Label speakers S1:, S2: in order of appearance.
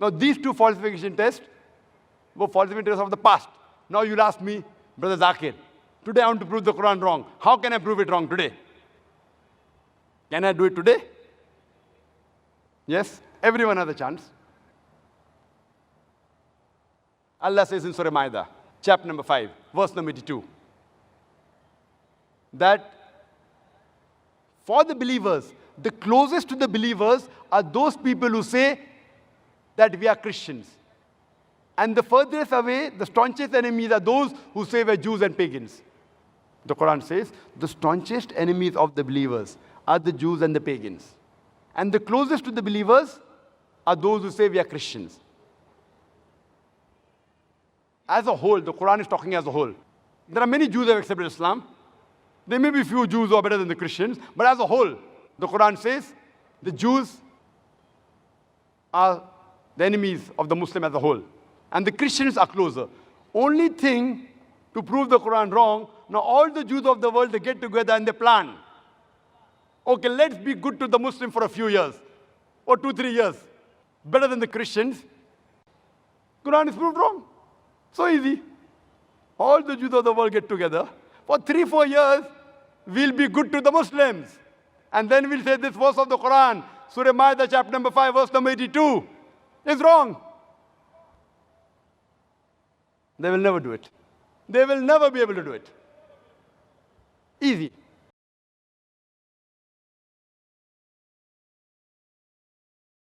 S1: Now these two falsification tests were falsification tests of the past. Now you'll ask me, Brother Zakir, today I want to prove the Quran wrong. How can I prove it wrong today? Can I do it today? Yes? Everyone has a chance. Allah says in Surah Ma'idah, chapter number 5, verse number 82, that for the believers, the closest to the believers are those people who say that we are Christians. And the furthest away, the staunchest enemies are those who say we're Jews and pagans. The Quran says the staunchest enemies of the believers are the Jews and the pagans. And the closest to the believers are those who say we are Christians. As a whole, the Quran is talking as a whole. There are many Jews who have accepted Islam. There may be few Jews who are better than the Christians, but as a whole, the Quran says the Jews are the enemies of the Muslim as a whole. And the Christians are closer. Only thing to prove the Quran wrong, now all the Jews of the world, they get together and they plan. Okay, let's be good to the Muslim for a few years, or 2-3 years. Better than the Christians. Quran is proved wrong. So easy. All the Jews of the world get together. For 3-4 years, we'll be good to the Muslims. And then we'll say this verse of the Quran, Surah Ma'idah, chapter number 5, verse number 82, is wrong. They will never do it. They will never be able to do it. Easy.